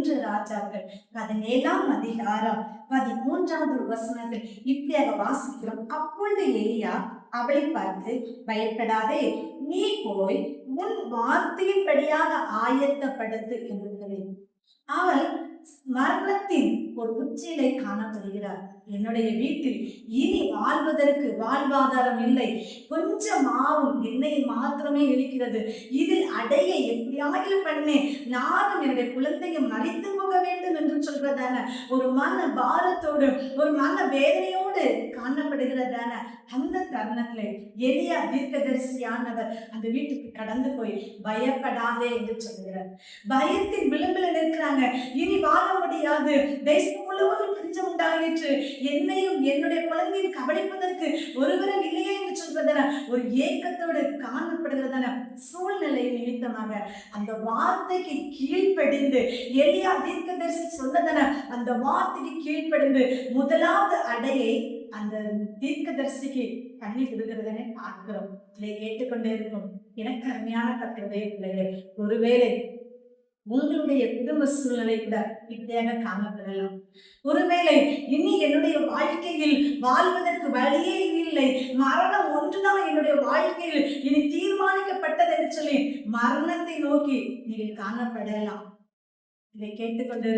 ஒன்று ராஜாக்கள் 17 அதிகாரம் 13வது இப்படியாக வாசிக்கிறோம். அப்பொழுது எலியா அவளை பார்த்து, பயப்படாதே, நீ போய் உன் வார்த்தையின்படியாக ஆயத்தப்படுத்து என்று. அவள் மரணத்தின் ஒரு உச்சியிலே காணப்படுகிறார். என்னுடைய வீட்டில் இனி வாழ்வதற்கு வாழ்வாதாரம் இல்லை, கொஞ்சம் மாவும் எண்ணெய் மாத்திரமே இருக்கிறது. இதில் அடைய எப்படியாவது பண்ணே நானும் என்னுடைய குழந்தையும் மறித்து போக வேண்டும் என்று சொல்றதான ஒரு மன பாரத்தோடு ஒரு மன வேதனையோடு காணப்படுகிறதான அந்த தருணத்திலே எலியா தீர்க்கதரிசியானவர் அந்த வீட்டுக்கு கடந்து போய் பயப்படாதே என்று சொல்கிறார். பயத்தின் விளிம்பில் நிற்கிறாங்க. இனி வாழ முடியாது, தேசம் முழுவதும் பஞ்சம் உண்டாயிற்று, என்னையும் என்னுடைய குழந்தையும் கவனிப்பதற்கு ஒருவரும் இல்லையே என்று சொல்வதன ஒரு ஏக்கத்தோடு காணப்படுகிறதான சூழ்நிலை நிமித்தமாக அந்த வார்த்தைக்கு கீழ்ப்படிந்து எலியா தீர்க்கதரிசி சொன்னதன அந்த வார்த்தைக்கு கீழ்ப்படிந்து முதலாவது அடையை அந்த தீர்க்கதரிசிக்கு பண்ணி விடுகிறதனை பார்க்கிறோம். இதை கேட்டுக்கொண்டே இருக்கும் எனக்கு அருமையான கர்த்தருடைய பிள்ளைகளே, ஒருவேளை உங்களுடைய குடும்ப சூழ்நிலை கூட இப்படியாக காணப்படலாம். ஒருவேளை இனி என்னுடைய வாழ்க்கையில் வாழ்வதற்கு வழியே இல்லை, மரணம் ஒன்றுதான் என்னுடைய வாழ்க்கையில் இனி தீர்மானிக்கப்பட்டது என்று சொல்லி மரணத்தை நோக்கி நீங்கள் காணப்படலாம். இதை கேட்டுக்கொண்டு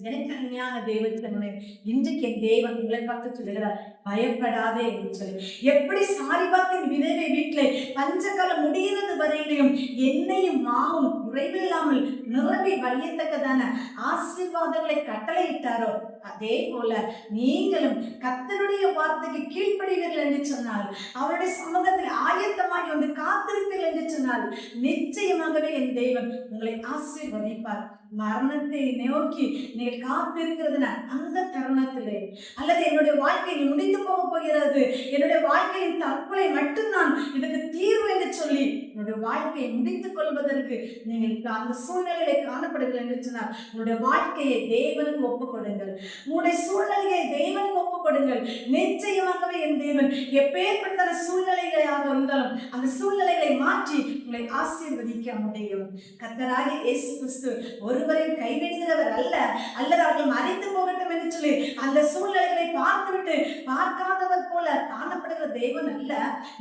எனக்கு அருமையான தெய்வத்தினே, இன்றைக்கு என் தேவன் உங்களை பார்த்து சொல்லுகிறார், பயப்படாதே என்று சொல்லி. எப்படி சாரிபாத்தின் விதவை வீட்டிலே பஞ்சகாலம் முடிகிறது வரையிலையும் எண்ணெயும் மாவும் குறைவில்லாமல் நிரம்பி வழியத்தக்கதான ஆசீர்வாதங்களை கட்டளையிட்டாரோ, அதே போல நீங்களும் கர்த்தருடைய வார்த்தைக்கு கீழ்ப்படிவீர்கள் என்று சொன்னால், அவருடைய சமூகத்தில் ஆயத்தமாகி வந்து காத்திருப்பீர்கள் என்று சொன்னால், நிச்சயமாகவே என் தேவன் உங்களை ஆசீர்வதிப்பார். மரணத்தை நோக்கி நீங்கள் காத்திருக்கிறதுனா அந்த தருணத்திலே, அல்லது என்னுடைய வாழ்க்கை முடிந்து போக போகிறது, என்னுடைய வாழ்க்கையின் தற்கொலை மட்டும்தான் இதுக்கு தீர்வு என்று சொல்லி என்னுடைய வாழ்க்கையை முடித்துக் கொள்வதற்கு நீங்கள் அந்த சூழ்நிலையை காணப்படுங்கள் என்று சொன்னால், உங்களுடைய வாழ்க்கையை தேவனுக்கு ஒப்புக்கொடுங்கள், உங்களுடைய சூழ்நிலையை தேவனுக்கு ஒப்புக்கொடுங்கள். நிச்சயமாகவே என் தேவன் எப்பேற்பட்ட சூழ்நிலைகளாக இருந்தாலும் அந்த சூழ்நிலைகளை மாற்றி உங்களை ஆசீர்வதிக்க முடியும். கர்த்தராகிய இயேசு கிறிஸ்து ஒருவரையும் கைவிடுகிறவர் அல்ல, அல்லது அவர்கள் மறைத்து போகட்டும் என்று சொல்லி அந்த சூழ்நிலைகளை பார்த்துவிட்டு பார்க்காதவர் போல காணப்படுகிற தேவன் அல்ல.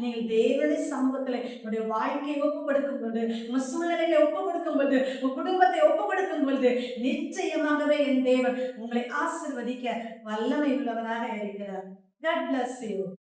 நீங்கள் தேவனுடைய சமூகத்தில் உங்களுடைய வாழ்க்கையை ஒப்பு கொடுக்கும் பொழுது, உங்க சூழ்நிலைகளை ஒப்பு கொடுக்கும் பொழுது, உங்க குடும்பத்தை ஒப்பு கொடுக்கும் பொழுது, நிச்சயமாகவே என் தேவன் உங்களை ஆசீர்வதிக்க வல்லமை உள்ளவராக இருக்கிறார். God bless you.